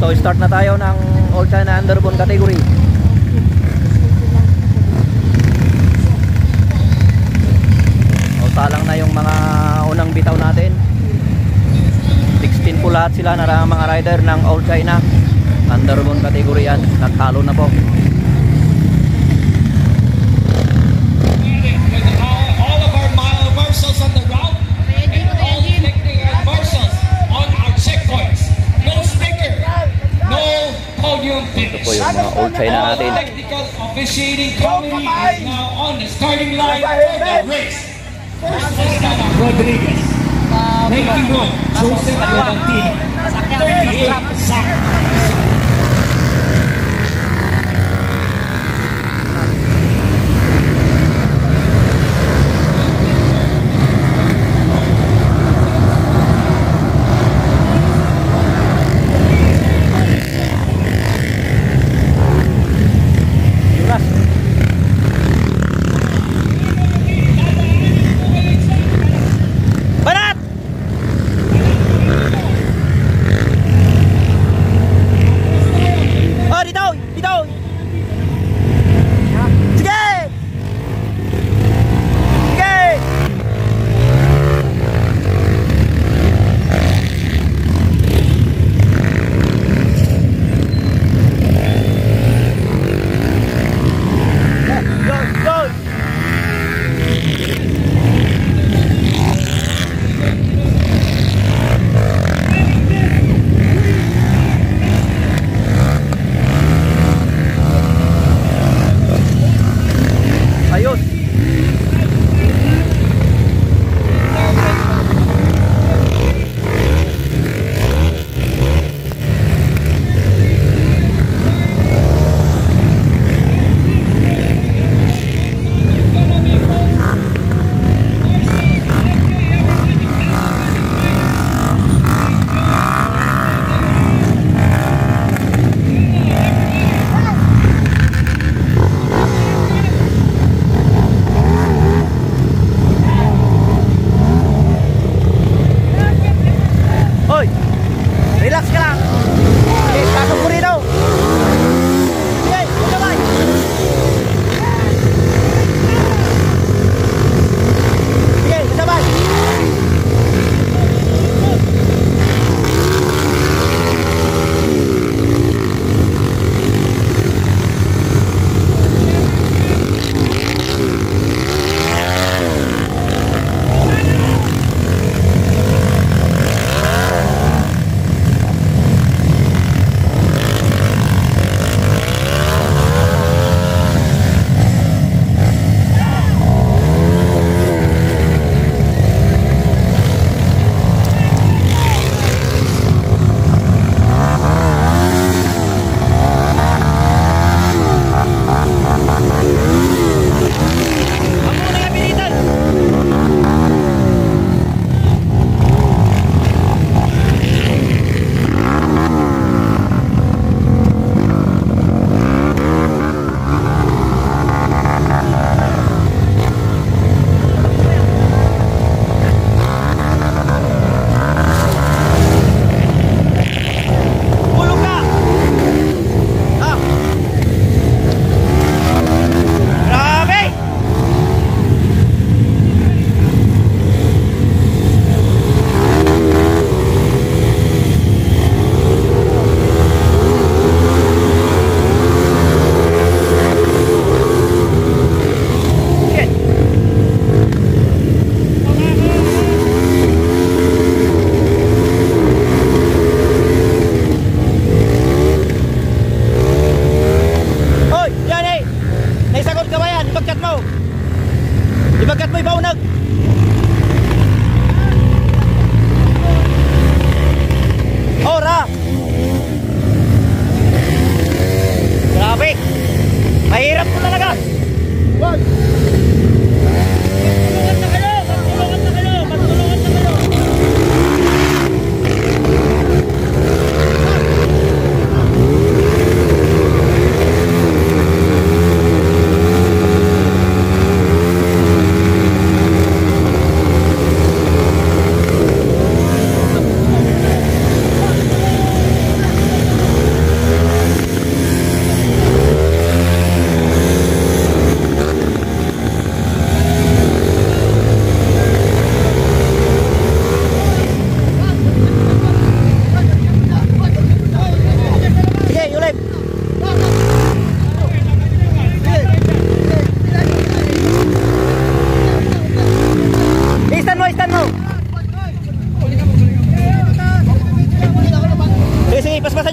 So start na tayo ng All China Underbone category. O salang na yung mga unang bitaw natin. 16 po lahat sila na mga rider ng All China Underbone category yan. Nagtalo na po. All of our mile marshals on the route and all collecting our marshals on our checkpoints. No sticker, no podium finish. Ito po yung mga All China natin. Technical officiating committee is now on the starting line for the race. First Estela Rodriguez, 91 Joseph Valentino, 38 Zach.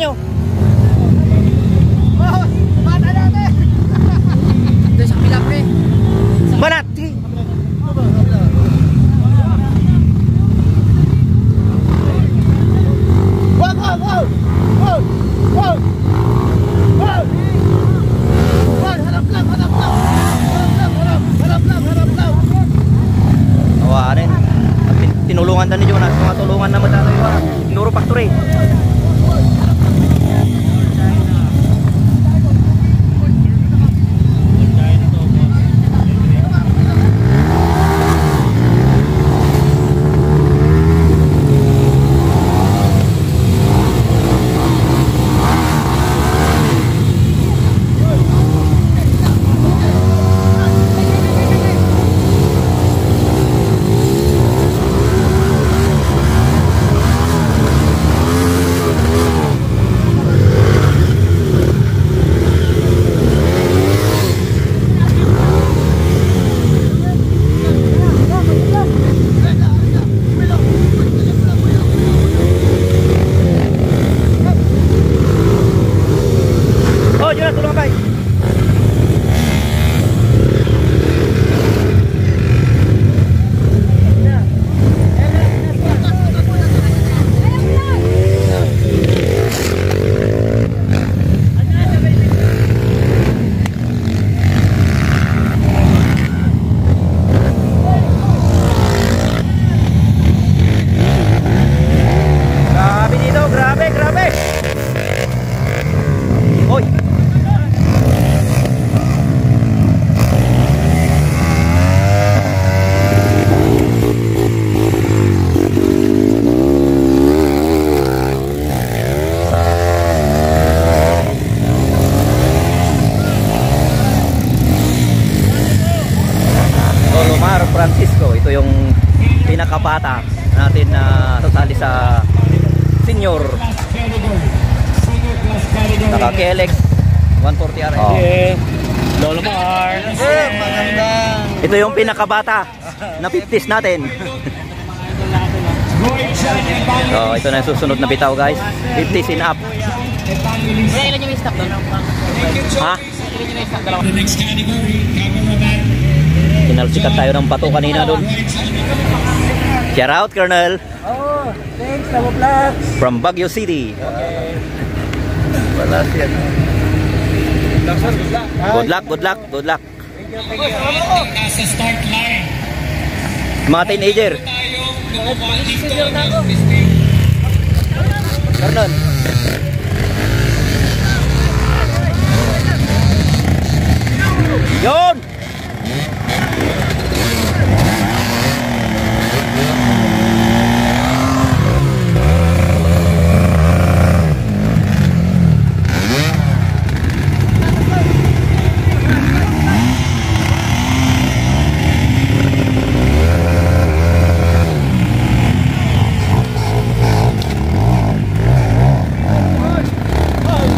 nyo. Ito sa kapila pre. Banat! Sige. Awarin. Tinulungan na ni Jonas. Mga tulungan na matalo yung Nuro Factory. Francisco, ito yung pinakabata natin na sasali sa senior naka KLX 140R. Oh. Lolo Mar. Maganda. Ito yung pinakabata na 50s natin. So ito na yung susunod na bitaw guys, 50s in up. Ilan yung stock doon? Ha? The next category, cameraman. Sinalsikat tayo ng bato kanina doon. Shout out Colonel. Oh, thanks Lavo Vlogs. From Baguio City. Wala siya. Good luck, good luck, good luck. Nasa start line. Mga teenager. Tayong gumawa dito ng Colonel. Yun!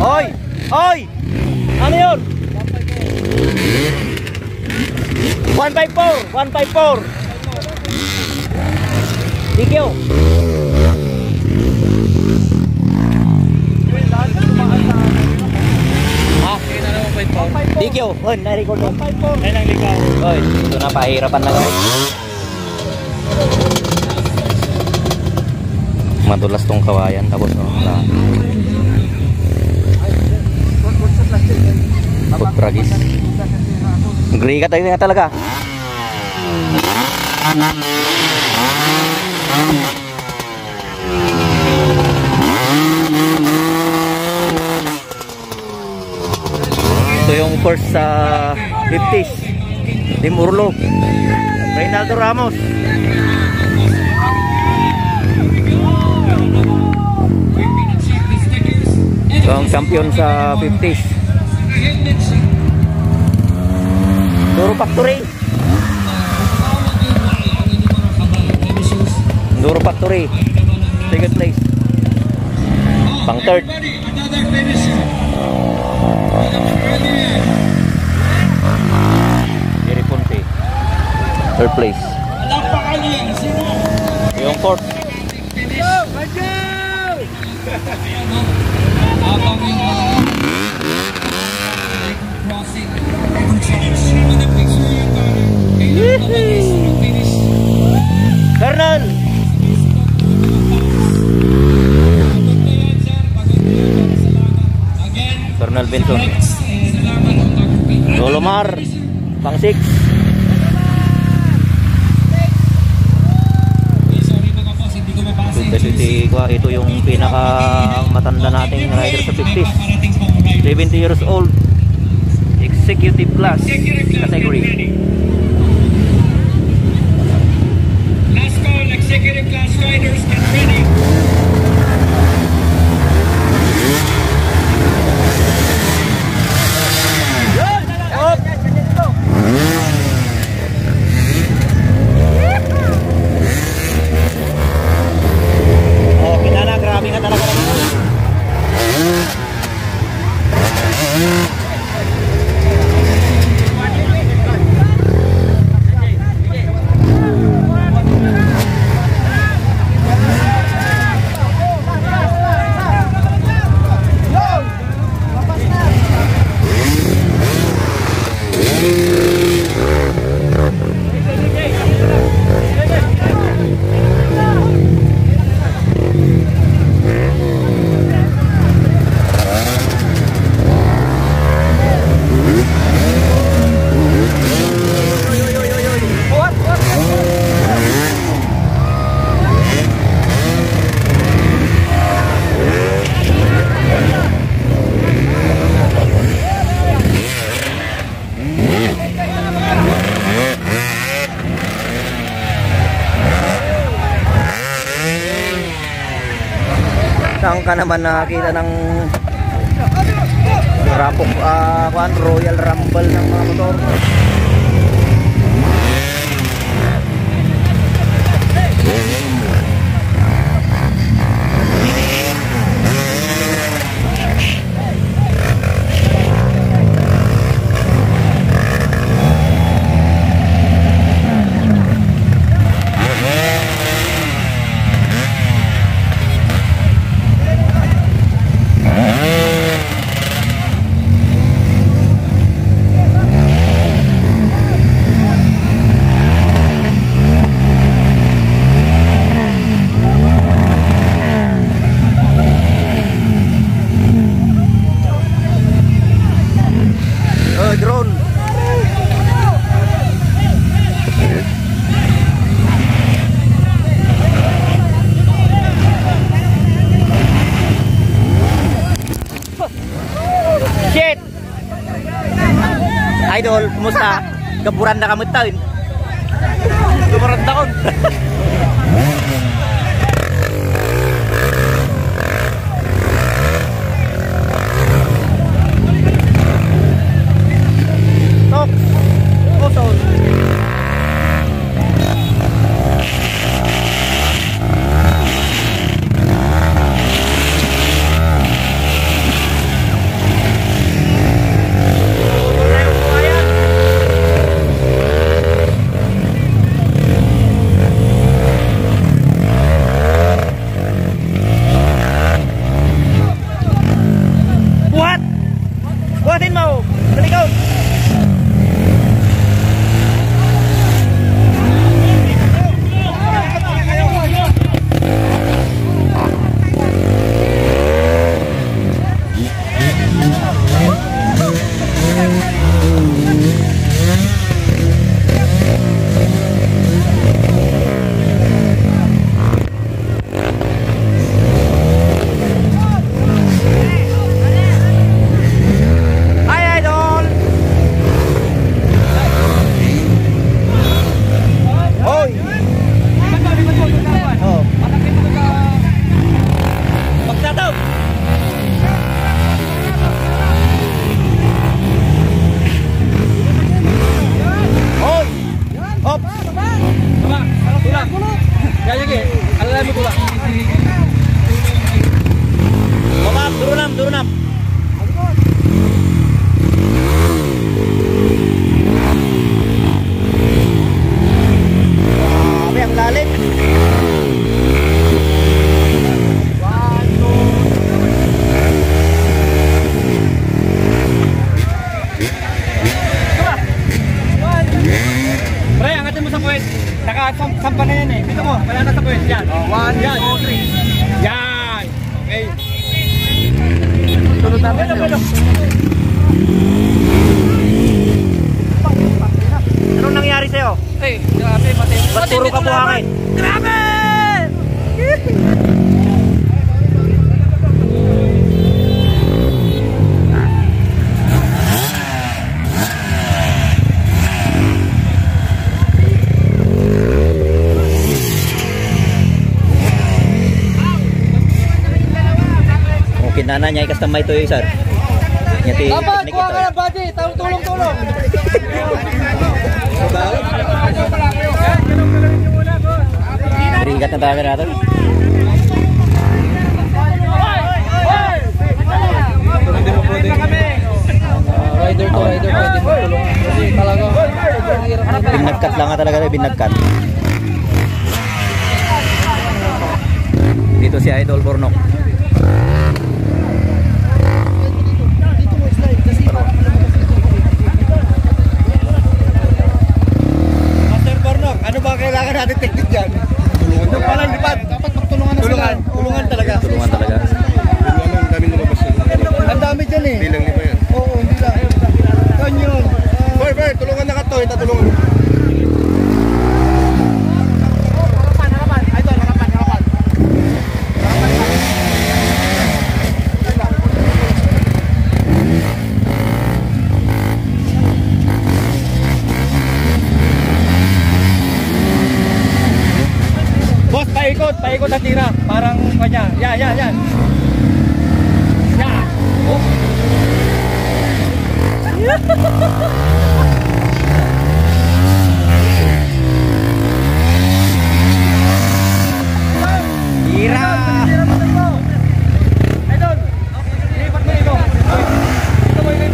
Oy! Oy! Ano yun? 154! 154! DQ! Ha? DQ! Oy, na-record mo. 154. Ay lang ligaw. Oy, ito na, pahirapan na guys. Madulas tong kawayan, tapos pagpragis. Gray ka tayo nga talaga. Ito yung first sa 50s. Team Urlo. Reynaldo Ramos. Ito ang champion sa 50s. Nuro Factory. Nuro Factory. Second place. Pang third. Jerry Ponce. Third place. Yung fourth. habang yung crossing. Make sure yung kailangan mabilis yung finish. Colonel! Pagod na yan, sir. Pagod na yan. Salamat. Again, Colonel Benson. salamat photography. Solomar, pang 6. Sorry mga boss, hindi ko mabasa yung Ito yung pinaka matanda nating rider sa 50s. 70 years old. Executive class category. Last call, executive class riders, get ready. Oh, pinana, grabe ka talaga naman. Saan ka naman nakakita ng rapok Royal Rumble ng mga motor? Drone. Shit! Idol, kumusta? Gaburan na kamot taon. Gaburan na kon. Buhatin mo! Talikod! Turun up. Grabe, ang lalim. Yan! Okay. Tulog namin. Anong nangyari sa'yo? Ay, grabe, pati. Ba't puro ka buhangin? Grabe! Kinana niya ikas tamay to yung sir. Nyati Dapat, teknik kuha ito. ka ng body. Tulong-tulong. Berikat na tayo natin. Rider to rider. Pwede mo tulungan. Kasi talaga. Binagkat lang nga talaga, binagkat. Dito si Idol Bornok. Master Bornok, ano ba kailangan natin teknik dyan? Tulungan. Ito palang lipad. Dapat magtulungan na sila. Tulungan talaga. Tulungan talaga. Ang dami lumabas yun. Ang dami dyan eh. Hindi lang lima yan. Oo, hindi lang. Yan yun. Boy, tulungan na ka to. Ito tulungan. Boss, paikot ang tira. Parang kanya. Yan. Yan. Oh. Tira! Idol, lipat mo ito. Ito mo yung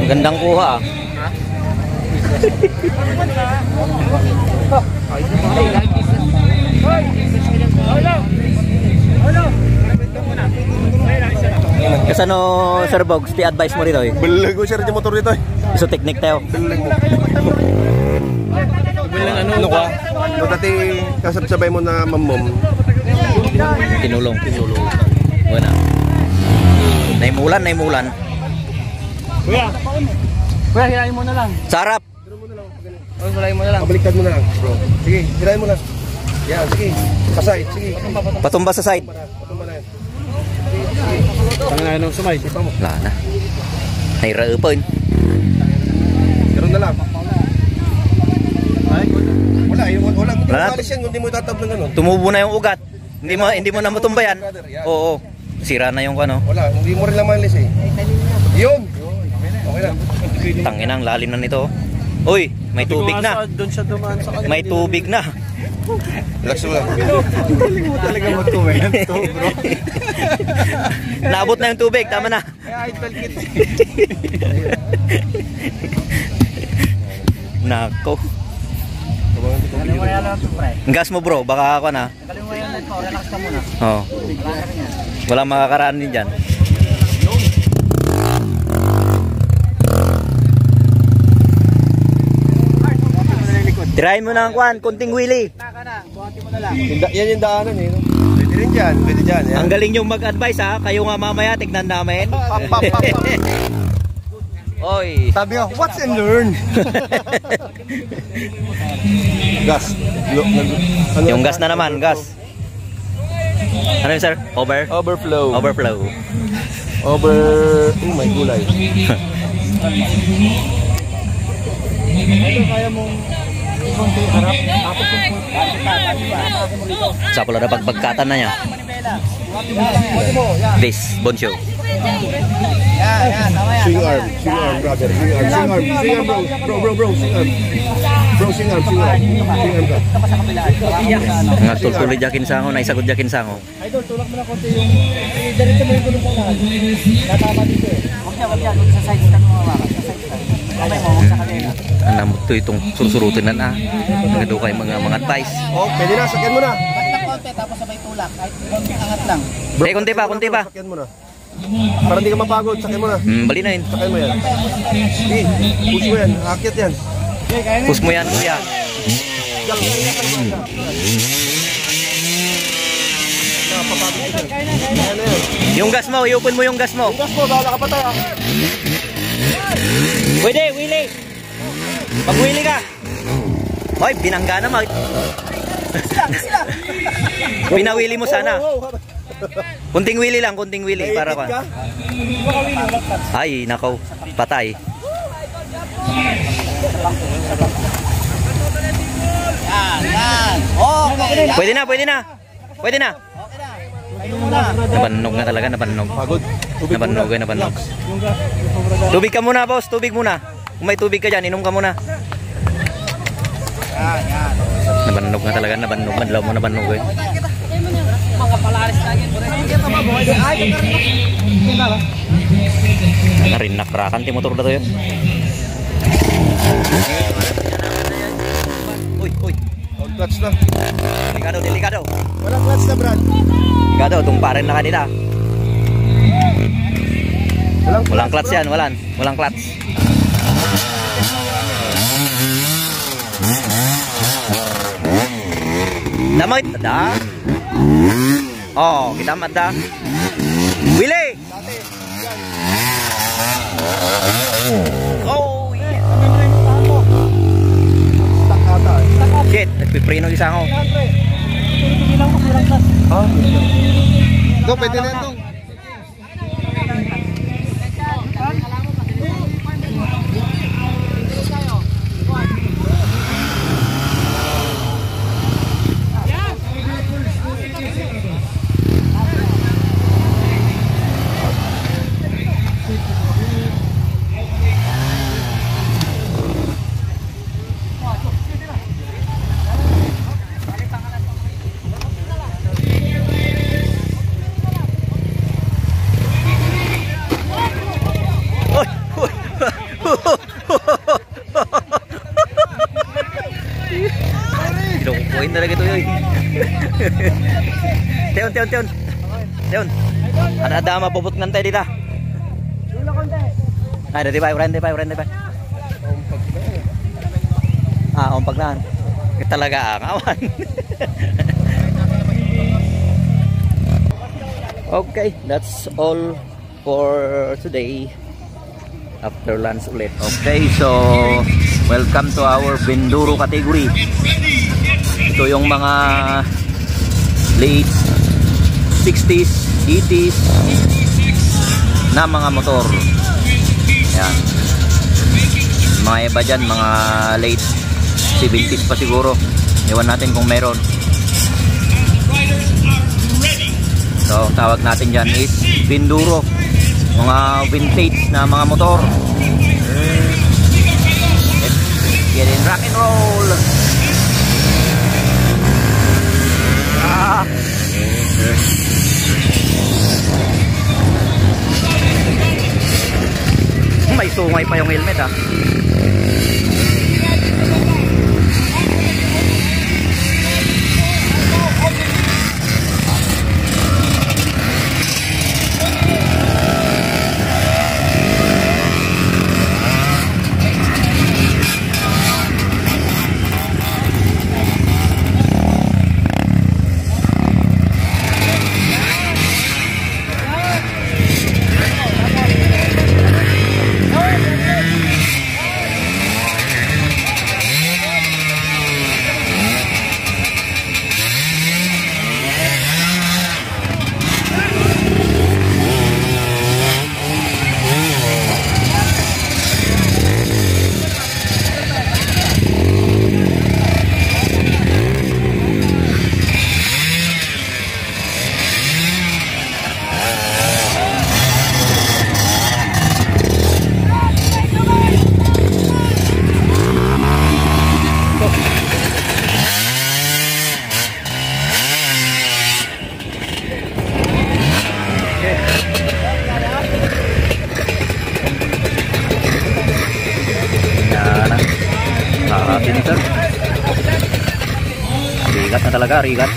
Gandang kuha ah. Kasano Sir Bogs, ti-advise mo rito eh? Balag ko siya rin yung motor dito eh. Iso teknik tayo. Balag mo. Ano ka? No, dati kasabsabay mo na mamom. Tinulong. Wala. Naimulan. Kuya, hirahin mo na lang. Sarap. Hirahin mo na lang. Pabaliktad mo na lang, bro. Sige, hirahin mo na. Yan, sige. Pasay, sige. Patumba sa side. Patumba na yan. Tangan na sumay. Wala na. Nahirapan. Meron na lang. Wala, wala. Kung Wala. alis yan, hindi mo itatab ng gano'n. Tumubo na yung ugat. Hindi mo na matumbayan. Oo. Sira na yung ano. Wala, hindi mo rin lang maalis eh. Yun! Okay na. Tangina, ang lalim na nito. Uy, may tubig na. Doon siya dumaan sa kanya. May tubig na. Relax mo lang. Galing mo talaga magtuwin to, bro. Naabot na yung tubig, tama na. Kaya idol kit. Nako. Galing mo yan lang ito, pre. Gas mo bro, baka ako na. Galing mo yan lang ito. Relax ka muna. Oo. Walang makakaraan din dyan. Tirahin mo na ang kwan, kunting wheelie. Yan yung daanan eh. No? Pwede rin dyan, pwede dyan. Yan. Ang galing yung mag-advise ha. Kayo nga mamaya, tignan namin. Oy. Sabi ko, watch and learn. Gas. Ano? Yung gas na naman, gas. Ano yun sir? Overflow. Overflow. Oh my gulay. Kaya mong konti harap. Tapos yung Sa pula na pagpagkatan na niya. This, Boncho. Yan, tama yan. Swing arm, brother. Swing arm, bro. Swing arm. Bro, swing arm ka. Nga tultuloy jakin sango, naisagod jakin sango. idol, tulak mo na konti yung diretso mo yung gulong sa lahat. Natama dito eh. Huwag yan. Sa side stand mo hawakan. Sa side stand. Kamay mo, huwag sa kanila. Alam mo itong surusurutin na na. Nagado kayo mga advice. Oh, pwede na, sakyan mo na. Ba't lang konti, tapos sabay tulak. Kahit konti angat lang. Konti pa. Sakyan mo na. Para hindi ka mapagod, sakay mo na. Bali na yun. Sakay mo yan. Sige, push mo yan. Akit yan. Push mo yan, kuya. Yan, napapagod ka dyan. Yan na yan. Yung gas mo, i-open mo yung gas mo. Yung gas mo, bahala ka patay ha. Pwede, Willie. Pag-willie ka. Hoy, binangga na mag... Pinawili mo sana. Kunting willy lang, kunting willy para pa. Ay, nakaw, patay. Yan. Okay. Pwede na, pwede na. Pwede na. Nabannog na talaga, nabannog. Pagod. Nabannog, nabannog. Tubig ka muna, boss, tubig muna. Kung may tubig ka dyan, inom ka muna. Yan. Nabannog na talaga, nabannog. Madlaw mo, nabannog eh. Narinak rakan ti motor na to yun. Uy, uy. On clutch na. Delikado, delikado. Walang clutch na, Brad. Delikado, tumparin na kanina. Walang clutch bro. yan, walang clutch. Damay, tada. Oh, kita mata. Willie. Oh, yeah. Stuck ata eh. Shit, nagpipreno isa ako. Ah, no, pwede na ito. Kinukupuin talaga ito yun. Teon. Teon. Ada dama puput ngantay dito. Ada di pa, urente pa. Ah, ompag na. Talaga ang awan. Okay, that's all for today. After lunch ulit. Okay, so welcome to our Benduro category. Ito yung mga late 60s, 80s na mga motor. Yan. Mga iba dyan, mga late 70s pa siguro. Iwan natin kung meron. So, tawag natin dyan is Benduro. Mga vintage na mga motor. Let's get in rock and roll. May sungay pa yung helmet ah. Sinister. Rigat na talaga, rigat.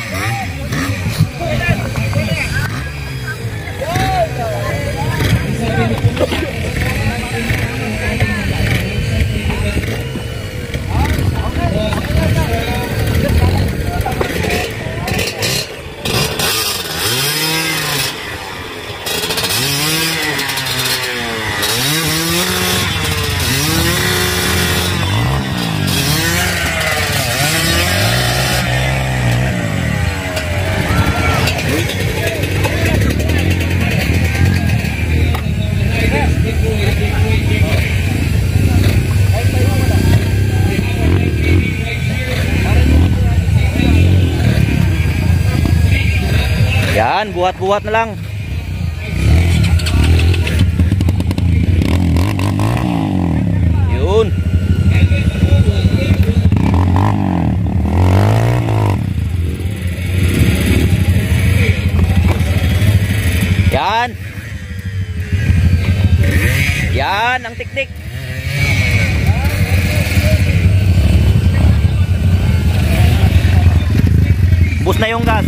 Yan, buhat-buhat na lang. Yun. Yan. Yan ang teknik. Bus na yung gas.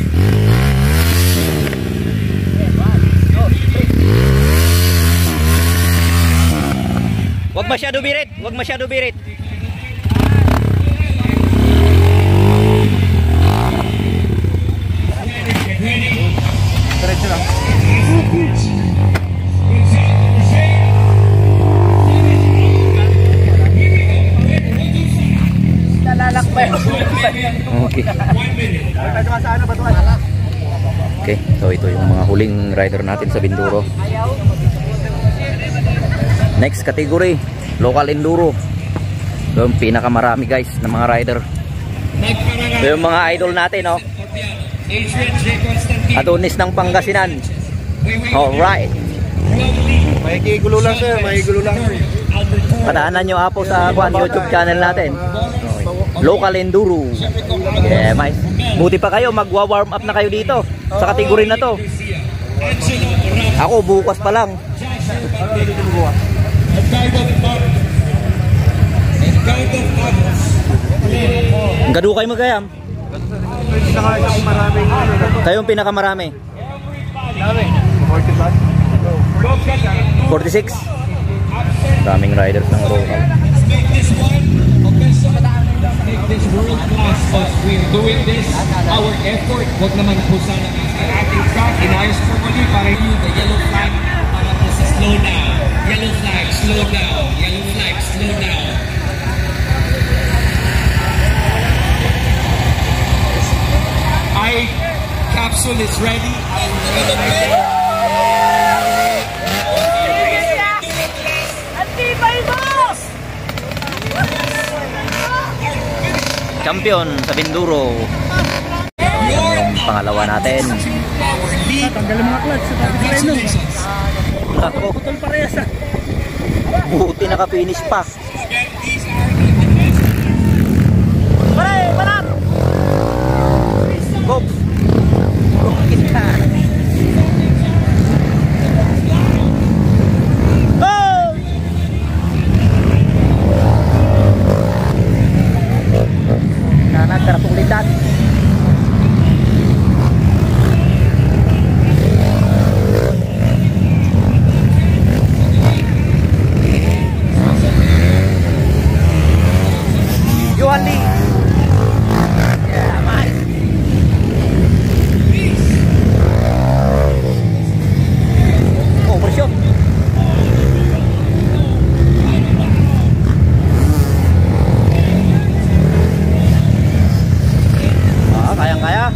Wag masyado birit, wag masyado birit. Diretso lang. Nalalakbay. Okay. Okay, so ito yung mga huling rider natin sa Binduro. Next category, local enduro. So, yung pinakamarami guys ng mga rider. So, yung mga idol natin, oh. Adonis ng Pangasinan. Alright. Makikigulo lang sir, makikigulo lang. Pataanan nyo po sa YouTube channel natin. Local enduro. Yeah, mais. Buti pa kayo, magwa-warm up na kayo dito sa category na to. Ako bukas pa lang. Gado kayo magayam. Kayo yung pinakamarami. 46. Daming riders ng local. Make this world class because we're doing this, our effort. Huwag naman po sana sa ating track. Inayos po muli para yung the yellow flag para po sa slow down. Yellow flag, slow down. Yellow flag, slow down. Capsule is ready. Champion sa Binduro. Yung pangalawa natin. Tanggalin mga clutch sa tabi sa reno. Ako, Putol parehas ah. buti naka-finish pa. Paray, parap! Go! Go kita! Oh! Kanan, karapong litan. Yuhali! Yeah, man. Overshot! Kayang-kaya.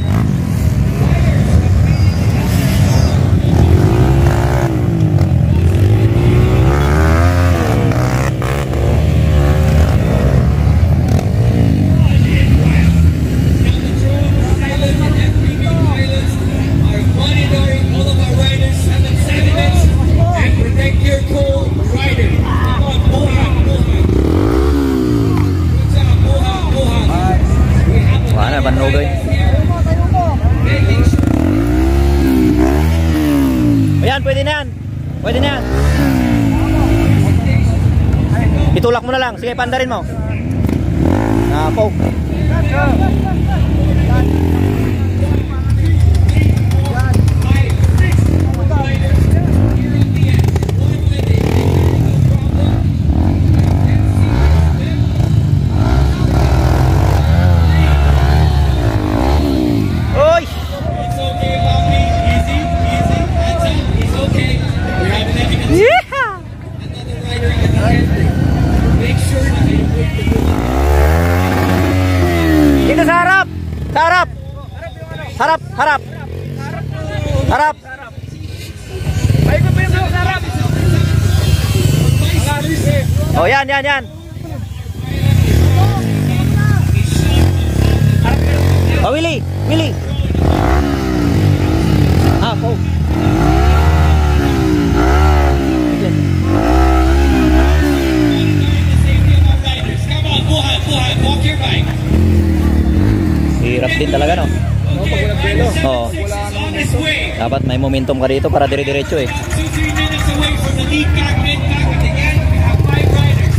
Wala na, banogay. Ayan, pwede na yan. Pwede na yan. Itulak mo na lang. Sige, pandarin mo. Poke. Oy! It's okay, Bobby. Easy, easy. Hands up. It's okay. We have an evidence. Yeah! Another rider at the end. Make sure that you Dito sa harap! Sa harap! Harap! Harap! Harap! Oh, yan, yan, yan. Oh, Willie! Willie! Nako. Come on, buhat, walk your bike. Hirap din talaga, no? Oo. Dapat may momentum ka dito para dire-diretso eh. 2-3 minutes away from the lead pack, mid pack, and again, we have 5 riders.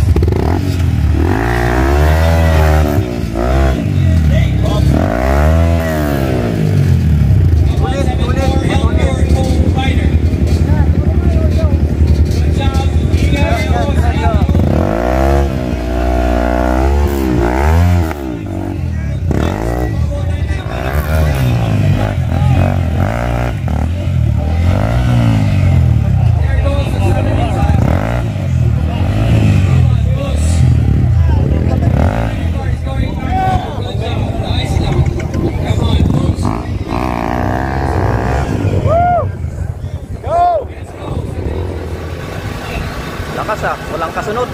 Lakas ah, walang kasunod.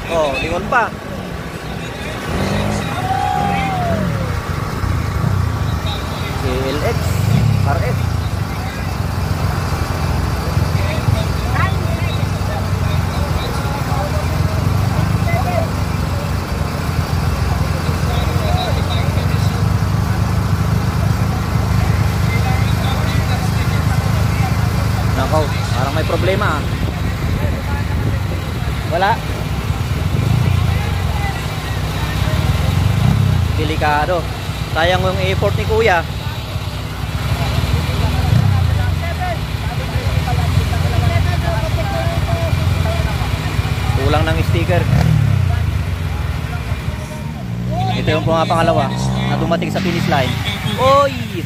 Oh, lingon pa. CLX, RF. Nakaw, parang may problema ah. Wala. Delikado. Sayang yung effort ni Kuya. Kulang ng sticker. Ito yung pangalawa na dumating sa finish line. Oy!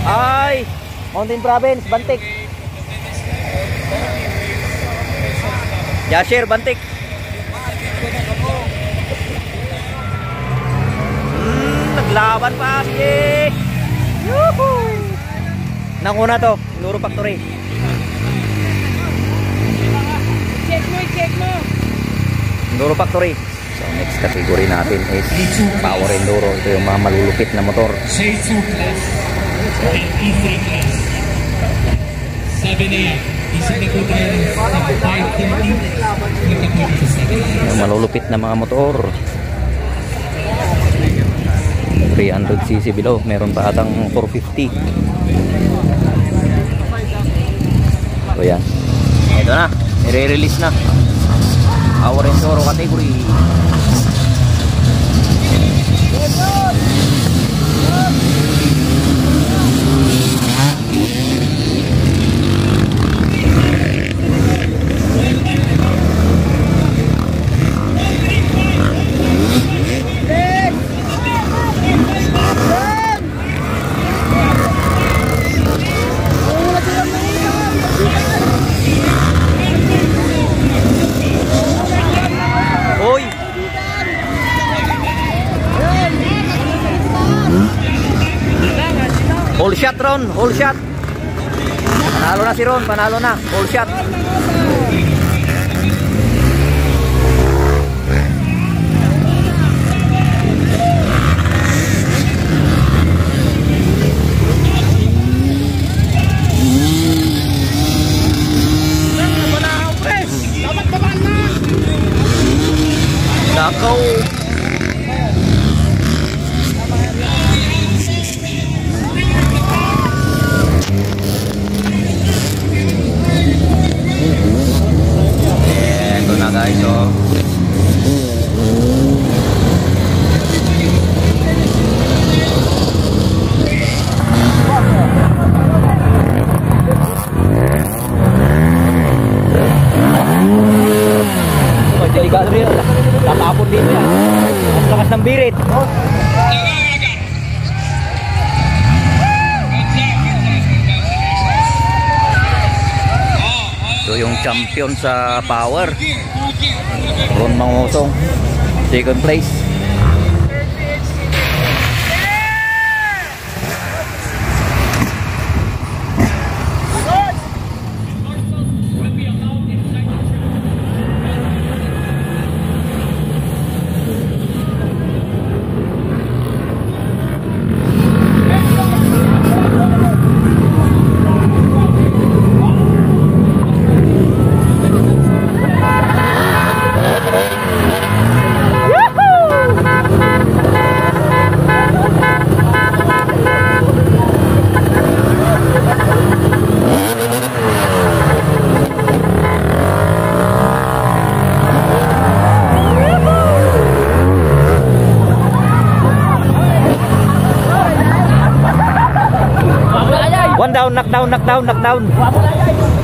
Ay! Mountain Province, Bantik. Yashir, Bantik. Naglaban pa si Yuhuu! Nanguna to, Enduro Factory. Check mo. Enduro Factory. So next category natin is Power Enduro. Ito yung mga malulupit na motor. J2 class and E3 class. 7 a.m. Isang likod tayo ng 5:30. Yung malulupit na mga motor. 300cc below. Meron pa atang 450. So yan. Ito na. I-release na. Power Enduro category. All shot Ron, all shot. Panalo na si Ron, panalo na. All shot. Nakaw. Guys, so delikado rin. Tatapon din yan. Ang lakas ng birit. So yung champion sa power, Ron Mangosong, second place. knockdown, knockdown, knockdown, knockdown.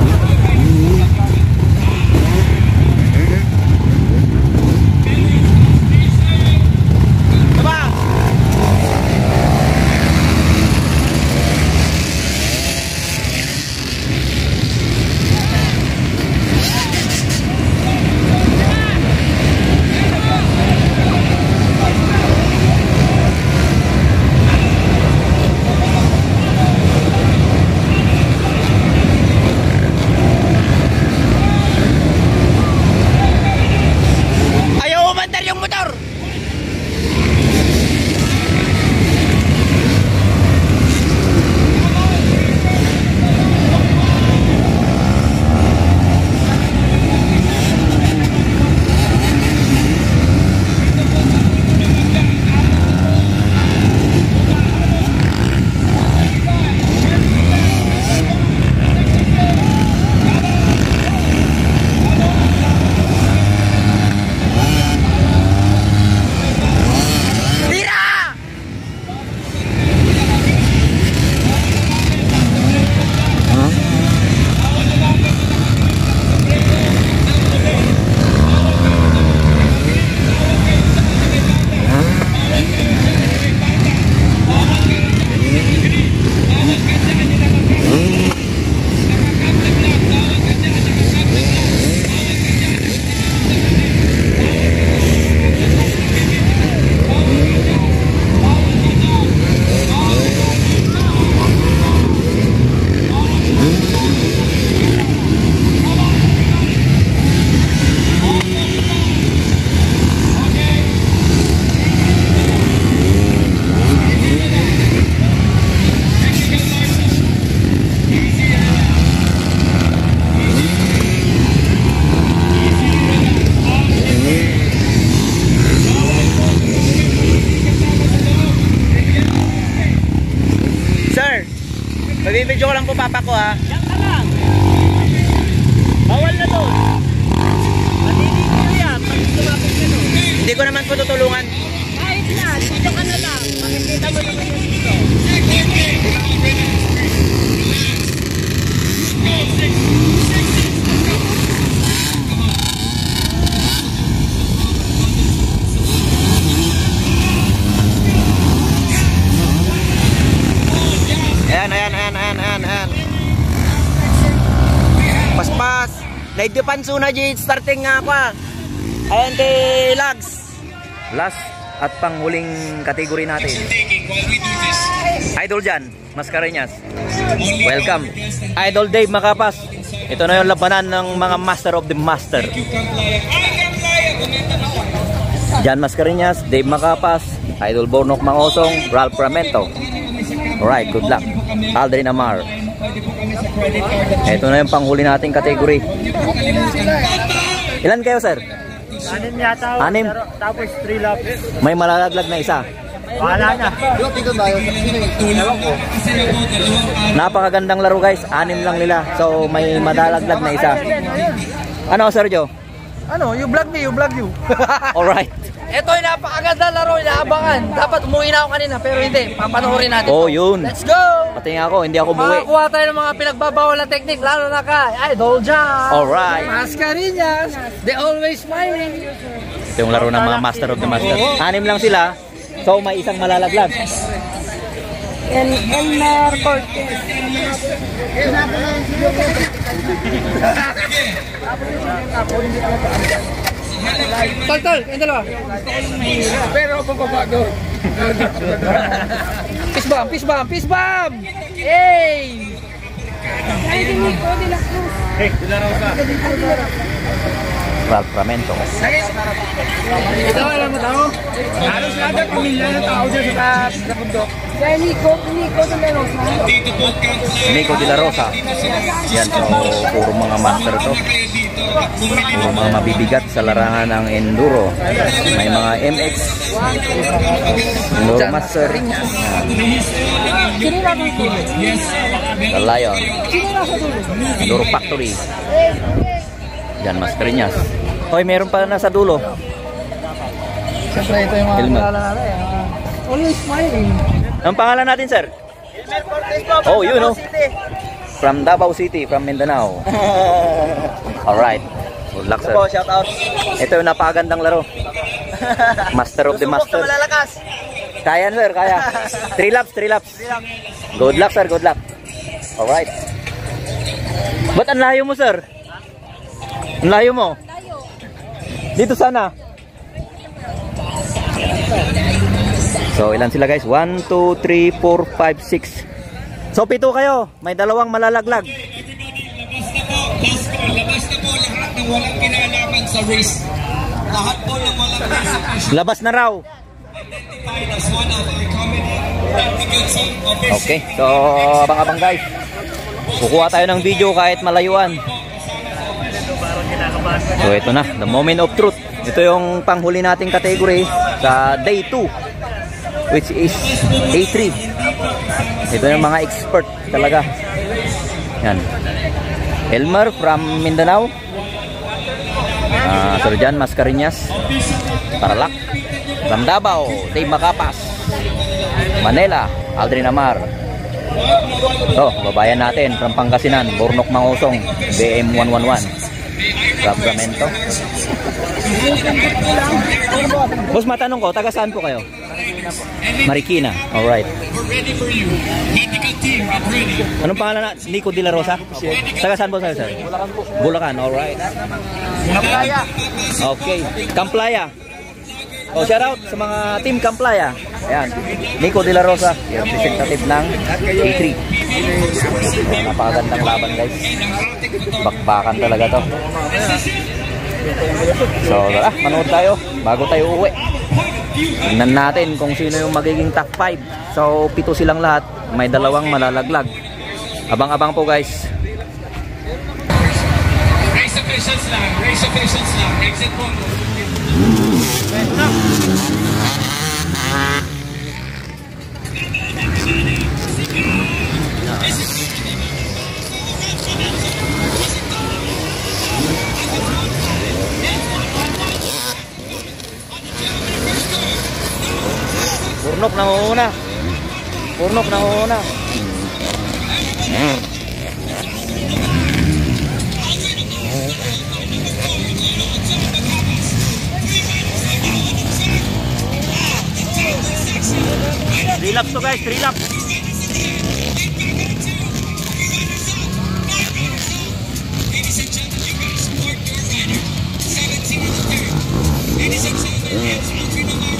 Magbibidyo ko lang po papa ko ha. Yan ka lang. Bawal na doon. Matitipid yan. Pag lumapit ka doon. Hindi ko naman po tutulungan. Kahit na. Dito ka na lang. Makikita mo naman yung dito. Ayan. Paspas. Naidepanso na dyan. Starting nga pa. Ayan kay Lags. Last at panghuling kategory natin. Idol Jan Mascareñas. Welcome. Idol Dave Macapas. Ito na yung labanan ng mga Master of the Master. Jan Mascareñas, Dave Macapas, Idol Bornok Mangosong, Ralph Ramento. Alright, good luck. Aldrin Amar. Ito na yung panghuli nating kategory. Ilan kayo, sir? 6 yata. 6? Tapos 3 laps. May malalaglag na isa. Wala na. Napakagandang laro guys. 6 lang nila. So may madalaglag na isa. Ano, Sergio? Ano? You vlog me, you vlog you. Alright. Ito yung napakaganda laro, inaabangan. Dapat umuwi na ako kanina, pero hindi. Papanoorin natin. Oh, yun. Let's go! Pati nga ako, hindi ako buwi. Makakuha tayo ng mga pinagbabawal na technique, lalo na ka. Idol Jan. Alright. Mascareñas. They always smiling. Ito yung laro ng mga Master of the Master. 6 lang sila. So may isang malalaglag. Elmer Cortez. Tol, yung dalawa. Pero papabago. Peace bomb! Hey! Ralph Ramento. Ito, alam mo tao? Halos lahat ng pamilya na tao dyan sa bundok. Nico De La Rosa. Yan, so puro mga master to. Puro mga mabibigat sa larangan ng enduro. May mga MX, Enduro Master, The Lion, Enduro Factory. Jan Mascareñas. Hoy, meron pa na sa dulo. Siyempre ito yung mga Helmet. pangalan natin. Always smiling. Ang pangalan natin, sir? Oh, you know. From Davao City, from Mindanao. Alright. Good luck, sir. Shout out. Ito yung napakagandang laro. Master of the master. Malalakas. Kaya, sir, kaya. 3 laps, 3 laps. Good luck, sir, good luck. Alright. Ba't ang layo mo, sir? Ang layo mo? Dito sana. So, ilan sila, guys? 1, 2, 3, 4, 5, 6. So, 7 kayo. May 2 malalaglag. Labas na po lahat ng walang kinalaman sa race. Lahat po ng walang race. Labas na raw. Identified as one of our comedy advocates of this. Okay, so abang-abang guys. Kukuha tayo ng video kahit malayuan. So ito na, the moment of truth. Ito yung panghuli nating category sa day 2, which is A3. Ito yung mga expert talaga. Yan. Elmer from Mindanao, Sir John Mascareñas, Tarlac, from Davao, Dave Macapas, Manila, Aldrin Amar. So, babayan natin from Pangasinan, Bornok Mangusong, BM 111, Sacramento. Boss, matanong ko, taga saan po kayo? Marikina. Alright. Anong pangalan na? Nico De La Rosa? Taga saan po sir? Bulacan po. Bulacan, alright. Kamplaya. Okay. Kamplaya. Oh, shout out sa mga team Kamplaya. Ayan. Nico De La Rosa, yung representative ng A3. Napakagandang laban guys. Bakbakan talaga to. So, manood tayo bago tayo uwi. Tingnan natin kung sino yung magiging top 5. So, 7 silang lahat. May 2 malalaglag. Abang-abang po guys. Race officials lang. Race officials lang. Exit po. Purnok na una. Purnok na una. Relax to guys, relax.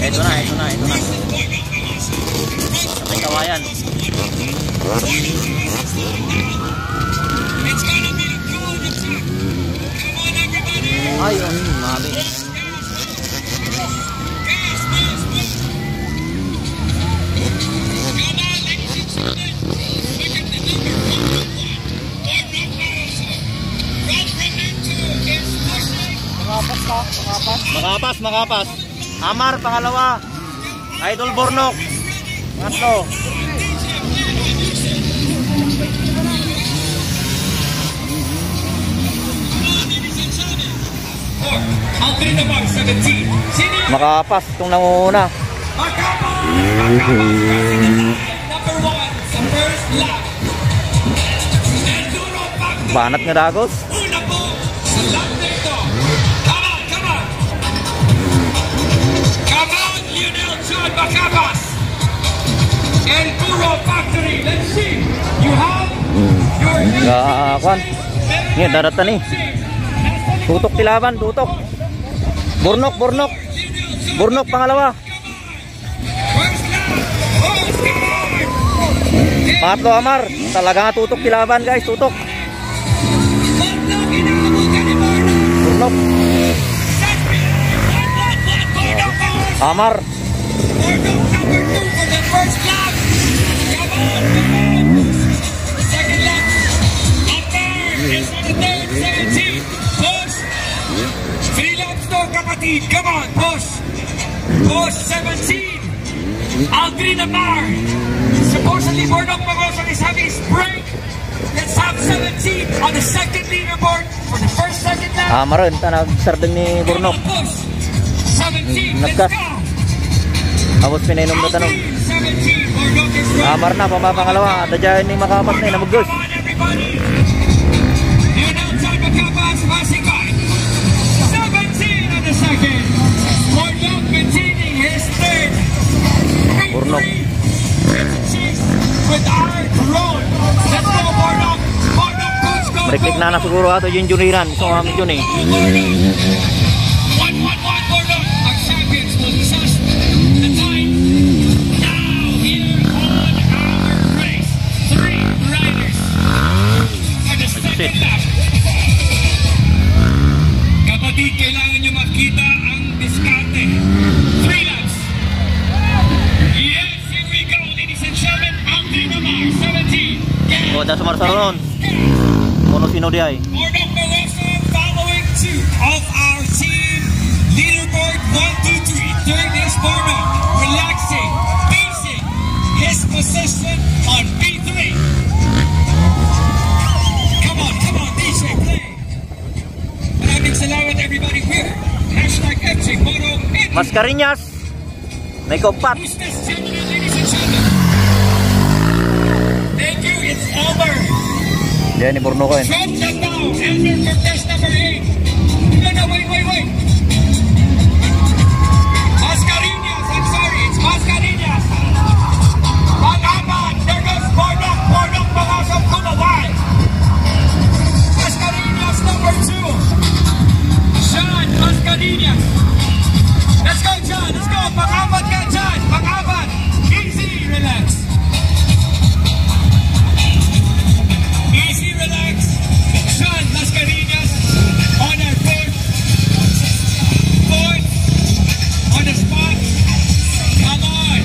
Ito na, ito na, ito na. May kawayan. Ay, mami. Makapas, makapas. Amar, pangalawa. Idol Bornok. Pangatlo. Makapas itong nanguna. Banat nga dagos. Let's see. You have your Kwan. Ngayon, darata ni. Tutok tilaban, tutok. Bornok, Bornok. Bornok, pangalawa. Pangatlo, Amar. Talaga nga tutok tilaban, guys. Tutok. Bornok. Amar. second lap. Amar is on the third, 17. Push. 3 laps to, kapatid. Come on, push. Push, 17. Aldrin Amar. Supposedly Bornok Mangusong is having his break. Let's have 17 on the second leaderboard for the first second lap. Amar, nag-sardeng ni Bornok. Push. 17, let's Nagkas. go. Tapos pinainom na tanong. 17, Bordeaux is ready. Amar na, pamapangalawa. Dadyahin ni Makapas na namugos. Come on, everybody. And outside Makapas passing by. 17 on the second. Bordeaux maintaining his third. Bordeaux. With our road. Let's go, Bordeaux. Bordeaux, coach, go, Mariklik na siguro ato yung juniran. So kami yun eh. 1-1-1 Bordeaux. Our champions will just the time. Now here on our race. 3 riders for the second lap. Kapatid, kailangan nyo makita ang diskarte. 3 laps. Yes, here we go, ladies and gentlemen. Alvin Amar, 17. O, dahil sumarsaron. Mono sino di ay. Bordeaux Barroso following 2 of our team. Leaderboard 1, 2, 3. Third is Bordeaux, relaxing, facing his position on B3. Come on, DJ, play. Maraming salamat everybody here. Hashtag FC Bordeaux. Mascareñas. May kompat. Who's this gentleman, ladies and gentlemen? Thank you, it's over. Diyan ni Borno ko yun. From the bow, Elmer Cortez number 8. No, wait. Mascareñas, I'm sorry, it's Mascareñas. Pag-aman, there goes Bordeaux Barroso to the line. Mascareñas number 2. John Mascareñas. Let's go, John, let's go. Pag-aman ka, John. Pag-aman. Easy, relax. Easy, relax. John Mascareñas on our fourth on the spot. Come on.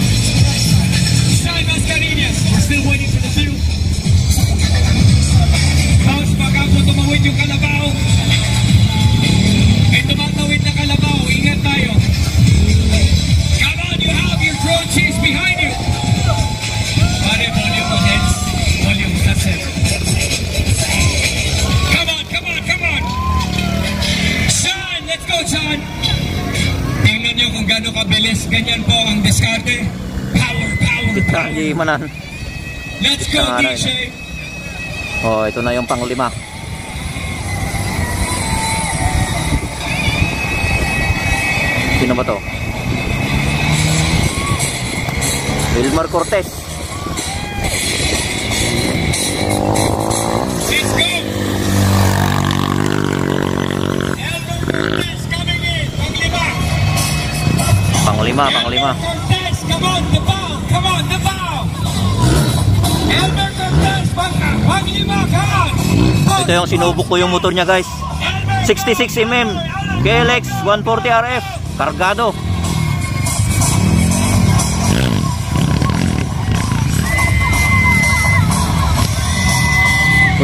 John Mascareñas. We're still waiting for the two. House, baka po tumawid yung kalabaw. May tumatawid na kalabaw. Ingat tayo. Come on, you have your drone chase behind you. Volume on heads. Volume, that's it. Come on. Sean, let's go, Sean. Tingnan nyo kung gano'ng kabilis. Ganyan po ang diskarte. Power. Hindi manan. Let's go, DJ. Oh, ito na yung pang-5. Sino ba to? Wilmar Cortez. Let's go. Elmer Cortez coming in. Pang-5. Cortez, come on, the bow. Elmer Cortez, pang-5, come on. Ito yung sinubok ko yung motor niya, guys. 66mm KLX 140 RF kargado.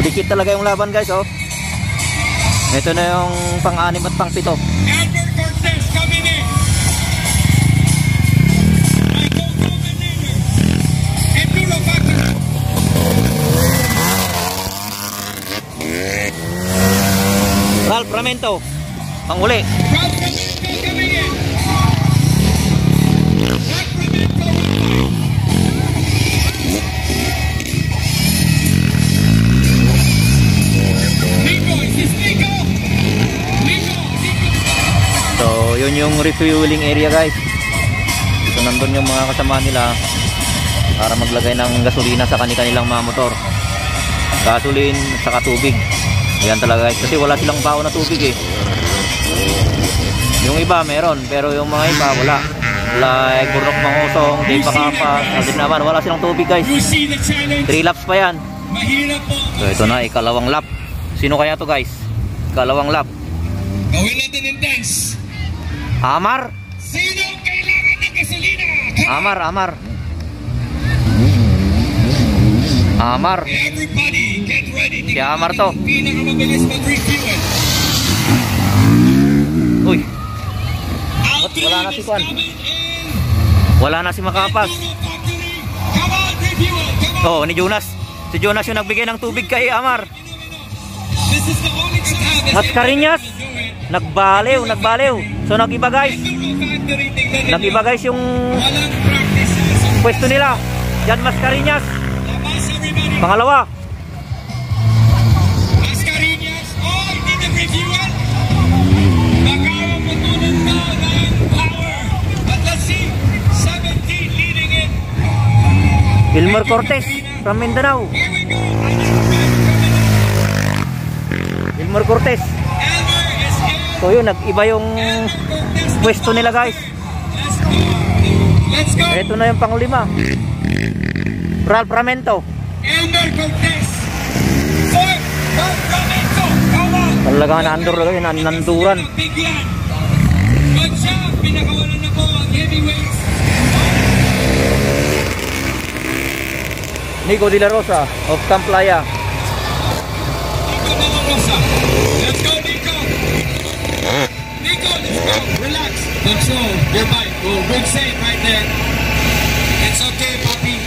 Dikit talaga yung laban, guys, oh. Ito na yung pang-6 at pang-7. Elmer Cortez coming in. My co-commentator, Enduro Factory. Ralph Ramento, pang-uli. Ralph Ramento coming in. Ralph Ramento. Nico, is this Nico? So, yun yung refueling area, guys. So, nandun yung mga kasama nila para maglagay ng gasolina sa kanilang mga motor. Gasoline, saka tubig. Ayan talaga, guys. Kasi wala silang bao na tubig, eh. Yung iba meron, pero yung mga iba wala. Like Burok Mangosong, Dave Pakapa, Aldrin naman, wala silang tubig, guys. 3 laps pa yan. Mahirap po. So, ito na, ikalawang lap. Sino kaya to, guys? Ikalawang lap. Gawin natin yung dance. Amar. Sino kailangan ng gasolina? Amar. Everybody get ready. Si Amar to. Pinakamabilis mag-refuel. Uy. Wala na si Juan. Wala na si Makapas. Come on, refuel. Come on. Oh, ni Jonas. Si Jonas yung nagbigay ng tubig kay Amar. This is the only time. Mascareñas. Nagbaliw. So nagiba, guys. Nagiba, guys, yung Walang practice. pwesto nila. Jan Mascareñas. Labas everybody. Pangalawa. Mascareñas. Oh, hindi nag-reviewan. Nagkakaputunan na ng power. But let's see. 17 leading it. Wilmer Cortez from Mindanao. Here we go. Wilmer Cortez. Elmer is in. So yun, nag-iba yung pwesto nila guys. Let's go. Let's go. Ito na yung panglima. Ralph Ramento. Elmer Cortez. Fourth. Ralph Ramento. Come on. Talaga nanduran. Bigyan. Good job. Pinakawalan na po ang heavyweights. Nico De La Rosa of Camplaya. Nico De La Rosa. Let's go, Nico. Nico, let's go. Relax. Control your bike. Oh, good save right there. It's okay, Papi.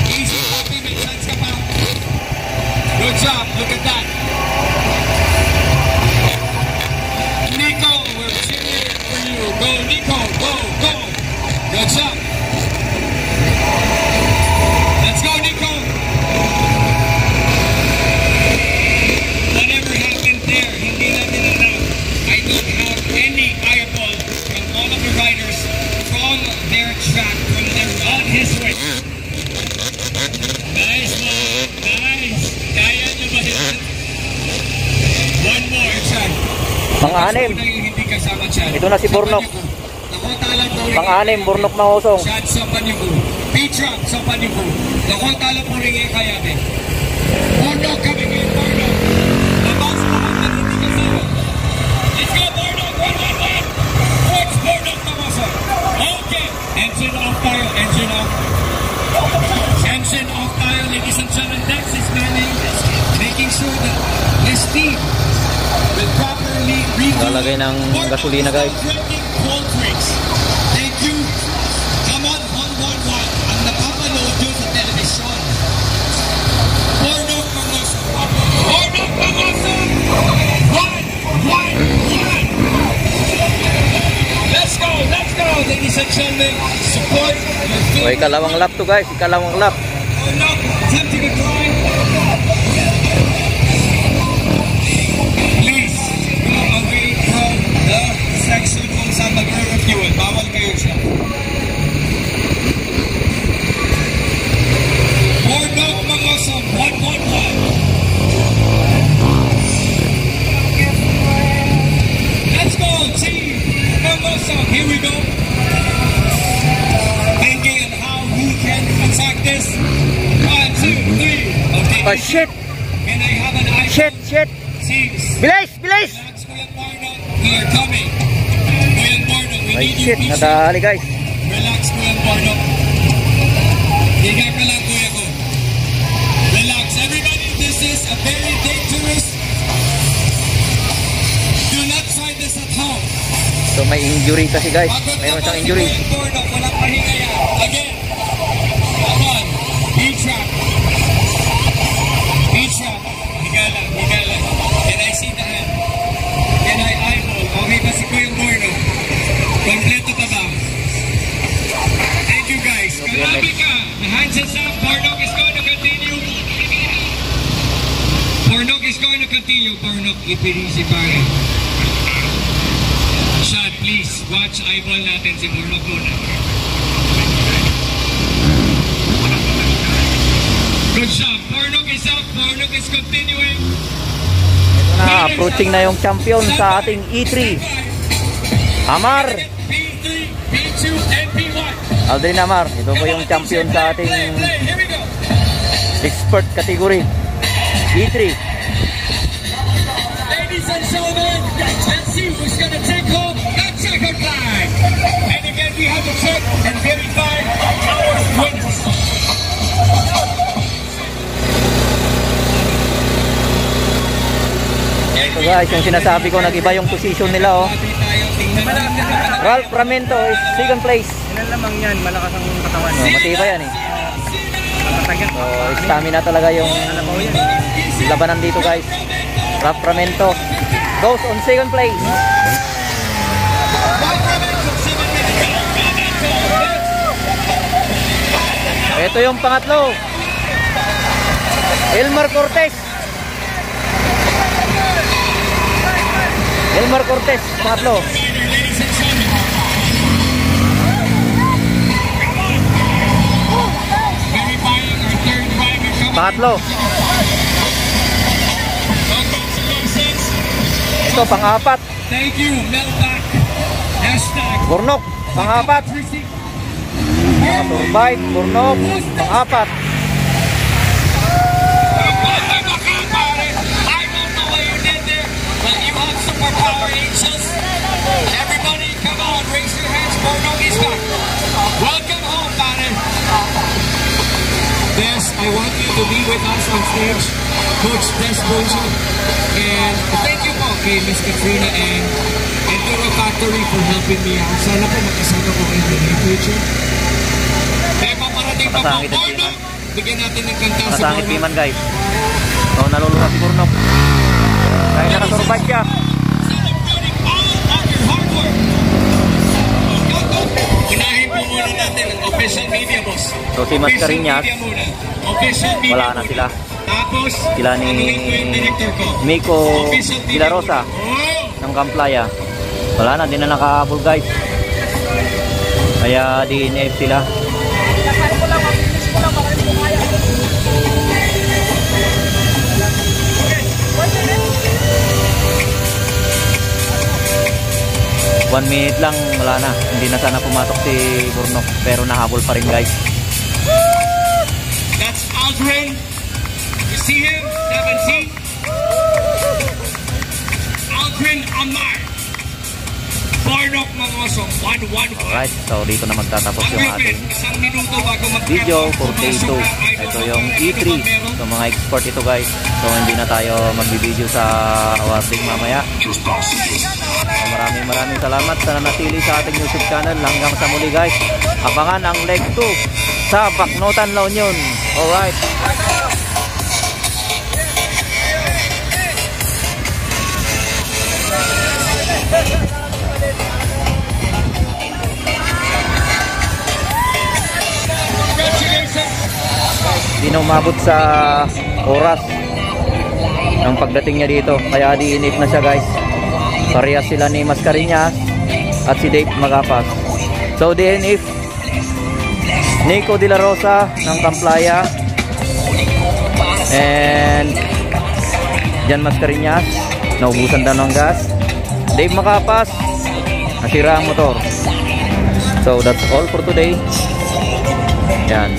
Easy, Papi. May chance ka pa. Good job. Look at that. Nico, we're cheering for you. Go, Nico. Go, go. Good job. Let's go, Nico. Whatever happened there, hindi natin alam. I don't have any eyeball from all of the riders from their track, from their on his way. Nice, man. Nice. Kaya nyo ba yan? One more, Chan. Pang-anim. Hindi kasama, Chan. Ito na si Bornok. Pang-anim, Bornok Mangosong. Chan sa Panyugo. P-Truck sa Panyugo. Nakota lang po rin kaya din. Bornok coming in, Bornok. Labas po ang hindi kasama. Let's go, Bornok. 1-1-1. What's Bornok Mangosong? Okay. Engine off tayo. Engine off. Engine off tayo, ladies and gentlemen. Dex is manning, making sure that his team will properly redo. Lalagay ng gasolina guys. Cold drinks. Thank you. Come on, 1-1-1. Ang napapanood yun sa television. Bornok Mangosong. Bornok Mangosong. 1-1-1. Let's go, ladies and gentlemen. Support. So ikalawang lap to guys, ikalawang lap. Bornok attempting to drive. Please go away from the section kung saan mag-refuel. Bawal kayo siya. Bornok Mangosong, 1-1-1. Let's go, team Mangosong. Here we go. Thinking on how we can attack this. 1, 2, 3. Okay. Oh shit! Can I have an eye? Shit! Six. Bilis! Bilis! Relax, Kuya Bornok. We are coming. Kuya Bornok, we Ay need you shit, patient. nadali guys. Relax, Kuya Bornok. Higa ka lang, Kuya ko. Relax. Everybody, this is a very dangerous. Do not try this at home. So may injury kasi guys. Pagod Mayroon na siyang po injury. si Kuya Bornok. Walang pahinga yan. Again. Come on. B-trap. B-trap. Higa lang. Can I see the hand? Can I eyeball? Okay ba si Kuya Bornok? Kompleto ka ba? Thank you guys. Kalabi ka. The hands is up. Bornok is going to continue. Bornok, ipirisi pare. Shad, please. Watch eyeball natin si Bornok muna. Good job. Bornok is up. Bornok is continuing. Ito na, approaching na yung champion sa ating E3. Amar. P3, P2, and P1. Aldrin Amar. Ito po yung champion sa ating Here we go. expert category. E3. Ladies and gentlemen, let's see who's going to take home that checkered flag. And again, we have to check and verify our winners. Ito guys, yung sinasabi ko, nag-iba yung position nila oh. Ralph Ramento is second place. Ilan lamang yan, malakas ang katawan. Oh, matibay yan eh. So, stamina talaga yung labanan dito guys. Ralph Ramento goes on second place. Ito yung pangatlo. Elmar Cortez. Elmar Cortez, pangatlo. Pangatlo. Ito, pang-apat. Thank you, Melback. Hashtag. Burnok, pang-apat. Survive, Burnok, pang-apat. I don't know what you did there, but you have superpower angels. Everybody, come on, raise your hands. Burnok is back. Welcome home, pare. Des, I want you to be with us on stage. Coach Des Bojo. And thank you po kay Miss Katrina and Enduro Factory for helping me out. Sana po magkasama ko kayo in the future. Kaya paparating pa po, Pasangit ang Burnok! Bigyan natin ng kanta si Pasangit Burnok. Piman, guys. So, nalulunod si Burnok. Dahil nakasurvive siya. Celebrating all of your hard work. Unahin po muna natin ang official media, boss. So, si Mascarinas, Official media muna. Official media wala na muna. sila. Tapos, Sila ni tanungin ko yung director ko. Miko Official De media La Rosa muna. ng Camplaya. Wala na, di na nakahabol, guys. Kaya DNF sila. One minute lang, wala na. Hindi na sana pumatok si Burnok, pero nahabol pa rin, guys. That's Aldrin. You see him? 17. Aldrin Amar. Burnok mga osong. 1-1. Alright, so dito na magtatapos Ang yung lupit, ating isang minuto bago video for mag-pumasok day 2. ka, idol. Ito yung Ano E3. ba meron? So mga export ito, guys. So hindi na tayo magbibideo sa awarding mamaya. So, maraming salamat sa nanatili sa ating YouTube channel. Hanggang sa muli, guys. Abangan ang leg 2 sa Baknotan, La Union. Alright. Hindi na umabot sa oras ng pagdating niya dito, kaya DNF na siya, guys. Parehas sila ni Mascarinas at si Dave Magapas. So DNF Nico De La Rosa ng Camplaya and Jan Mascarinas, naubusan daw ng gas. Dave Magapas, nasira ang motor. So that's all for today. Yan.